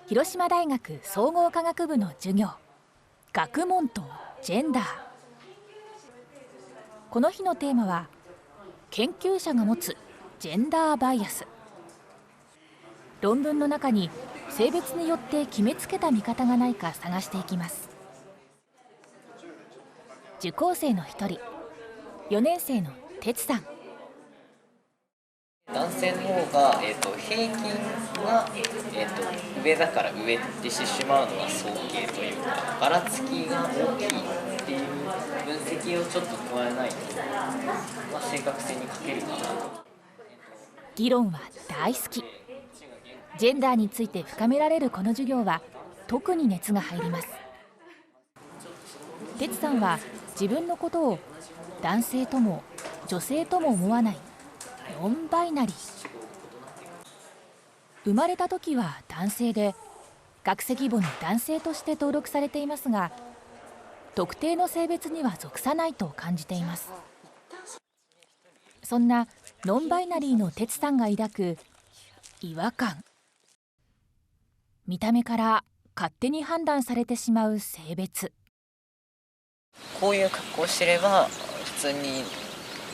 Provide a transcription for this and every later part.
広島大学総合科学部の授業、学問とジェンダー。この日のテーマは研究者が持つジェンダーバイアス。論文の中に性別によって決めつけた見方がないか探していきます。受講生の一人、4年生の哲さん。男性の方が、平均が、上だから上ってしてしまうのは早計というか、ばらつきが大きいっていう分析をちょっと加えないと、正確性に欠けるかなと。議論は大好き。ジェンダーについて深められるこの授業は特に熱が入ります。哲さんは自分のことを男性とも女性とも思わないノンバイナリー。生まれた時は男性で学籍簿に男性として登録されていますが、特定の性別には属さないと感じています。そんなノンバイナリーの哲さんが抱く違和感。見た目から勝手に判断されてしまう性別。こういう格好をしてれば普通に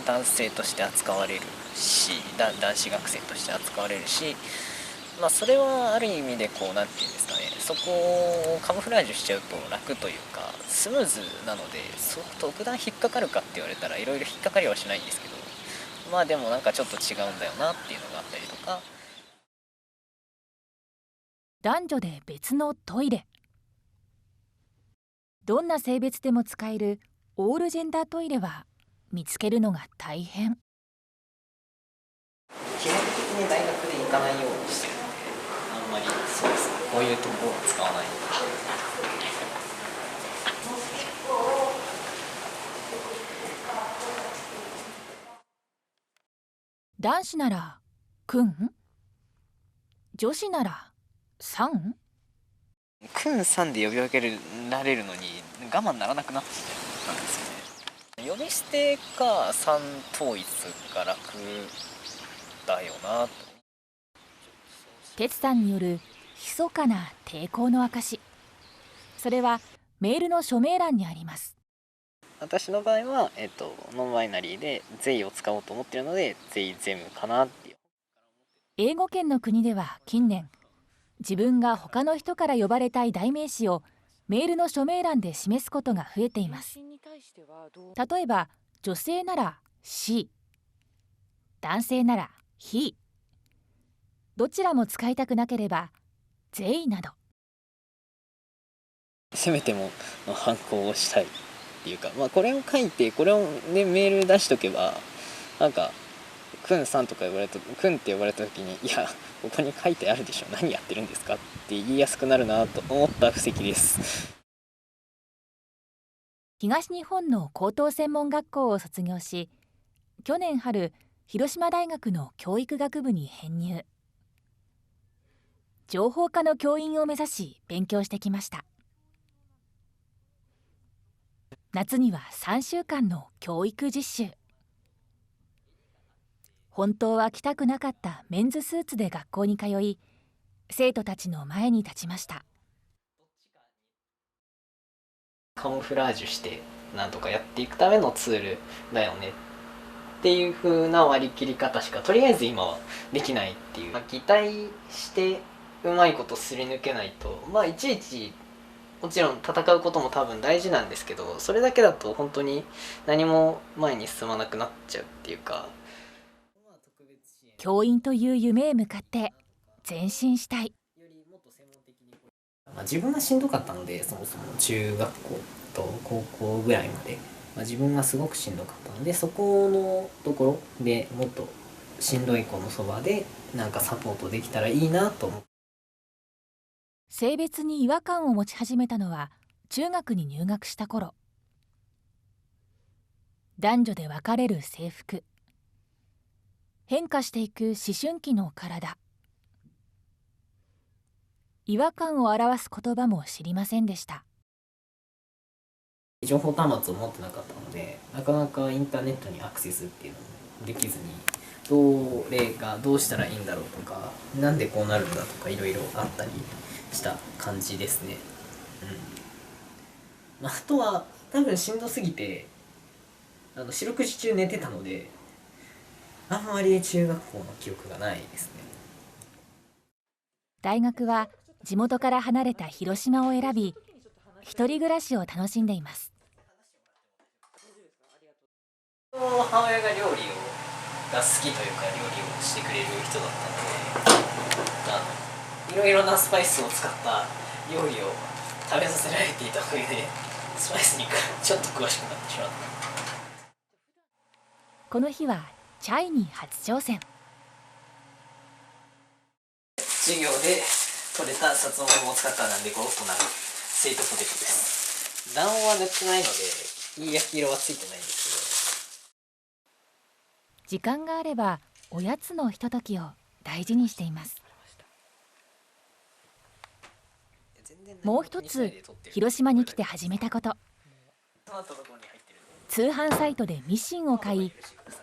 男性として扱われるし、男子学生として扱われるし、それはある意味でなんていうんですかね、そこをカモフラージュしちゃうと楽というかスムーズなので、特段引っかかるかって言われたらいろいろ引っかかりはしないんですけど、でもちょっと違うんだよなっていうのがあったりとか。男女で別のトイレ。どんな性別でも使えるオールジェンダートイレは見つけるのが大変。基本的に大学で行かないようにしてるので、あんまりそうですね、こういうところは使わない。男子ならくん、女子ならさん。くんさんで呼び分けられるのに我慢ならなくなっちゃったんですよね。呼び捨てかさん統一が楽だよなと。哲さんによる密かな抵抗の証。それはメールの署名欄にあります。私の場合は、ノンバイナリーでゼイを使おうと思っているので、ゼイゼムかなっていう。英語圏の国では近年、自分が他の人から呼ばれたい代名詞をメールの署名欄で示すことが増えています。例えば女性なら she、 男性なら he、 どちらも使いたくなければ they など。せめても反抗をしたいっていうか、これを書いてこれを、ね、メール出しとけばくんさんとか言われた、くんって呼ばれた時に、いやここに書いてあるでしょ、何やってるんですかって言いやすくなるなと思った布石です。東日本の高等専門学校を卒業し、去年春広島大学の教育学部に編入。情報科の教員を目指し勉強してきました。夏には3週間の教育実習。本当は着たくなかったメンズスーツで学校に通い、生徒たちの前に立ちました。カモフラージュしてなんとかやっていくためのツールだよねっていう風な割り切り方しかとりあえず今はできないっていう、擬態してうまいことすり抜けないと、いちいちもちろん戦うことも多分大事なんですけど、それだけだと本当に何も前に進まなくなっちゃうっていうか。教員という夢へ向かって前進したい。自分がしんどかったので、そもそも中学校と高校ぐらいまで、自分がすごくしんどかったので、そこのところでもっとしんどい子のそばでサポートできたらいいなと思って。性別に違和感を持ち始めたのは中学に入学した頃。男女で分かれる制服、変化していく思春期の体。違和感を表す言葉も知りませんでした。情報端末を持ってなかったので、なかなかインターネットにアクセスっていうのもできずに、どうしたらいいんだろうとか、なんでこうなるんだとかいろいろあったりした感じですね。あとは多分しんどすぎて四六時中寝てたので、あんまり中学校の記憶がないですね。大学は地元から離れた広島を選び、一人暮らしを楽しんでいます。母親が料理が好きというか料理をしてくれる人だったので、いろいろなスパイスを使った料理を食べさせられていたおかげでスパイスにちょっと詳しくなってしまった。この日はチャイに初挑戦。授業で取れたさつまいもを使ったなんでゴロッとなるスイートポテトです。卵黄は塗ってないのでいい焼き色はついてないんです時間があればおやつのひとときを大事にしています。もう一つ広島に来て始めたこと、通販サイトでミシンを買い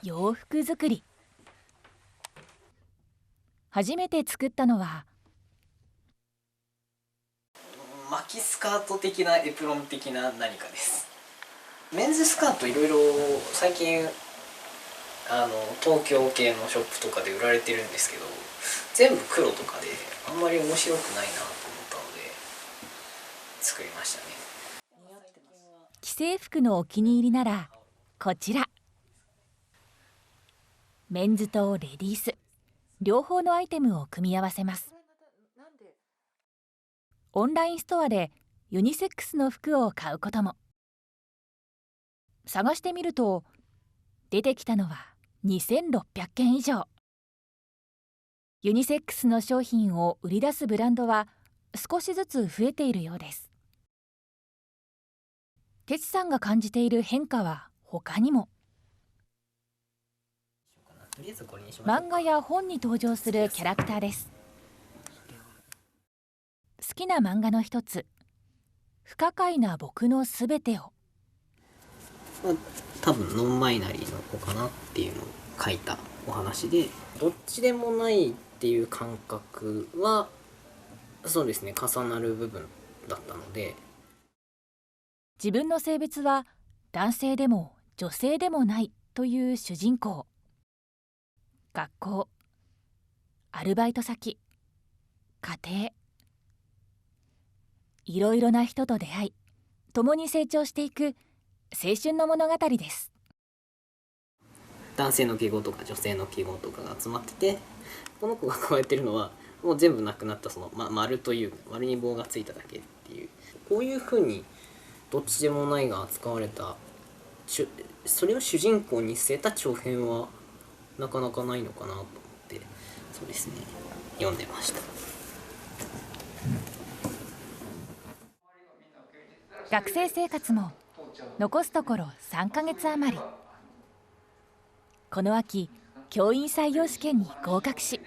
洋服作り。初めて作ったのは巻きスカート的なエプロン的な何かです。メンズスカートいろいろ最近東京系のショップとかで売られてるんですけど、全部黒とかであんまり面白くないなと思ったので作りましたね。既製服のお気に入りならこちら。メンズとレディース両方のアイテムを組み合わせます。オンラインストアでユニセックスの服を買うことも。探してみると出てきたのは2600件以上。ユニセックスの商品を売り出すブランドは少しずつ増えているようです。哲さんが感じている変化は他にも。漫画や本に登場するキャラクターです。好きな漫画の一つ、不可解な僕のすべてを。多分ノンバイナリーの子かなっていうのを書いたお話で、どっちでもないっていう感覚はそうですね、重なる部分だったので。自分の性別は男性でも女性でもないという主人公。学校、アルバイト先、家庭、いろいろな人と出会い共に成長していく青春の物語です。男性の記号とか女性の記号とかが集まってて、この子が加えてるのはもう全部なくなったその、丸という丸に棒がついただけっていう、こういう風にどっちでもないが扱われた、それを主人公に据えた長編はなかなかないのかなと思って、そうですね、読んでました。学生生活も残すところ3ヶ月余り。この秋教員採用試験に合格し、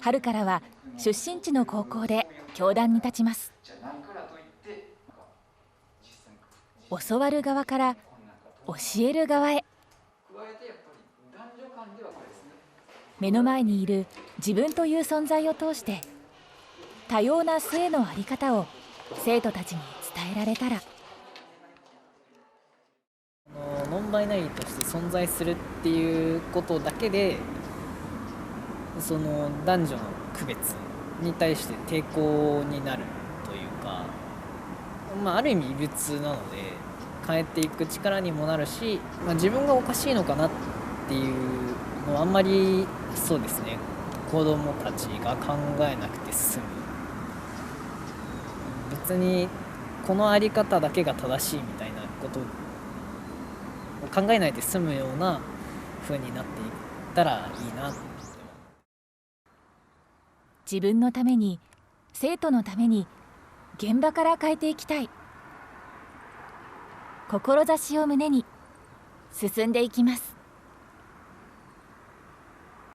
春からは出身地の高校で教壇に立ちます。教わる側から教える側へ。目の前にいる自分という存在を通して多様な性の在り方を生徒たちに伝えられたら。ノンバイナリーとして存在するっていうことだけで、その男女の区別に対して抵抗になるというか、ある意味異物なので変えていく力にもなるし、自分がおかしいのかなっていうのはあんまりそうですね、子どもたちが考えなくて済む。別にこのあり方だけが正しいみたいなことを考えないで済むような風になっていったらいいな。自分のために、生徒のために現場から変えていきたい。志を胸に進んでいきます。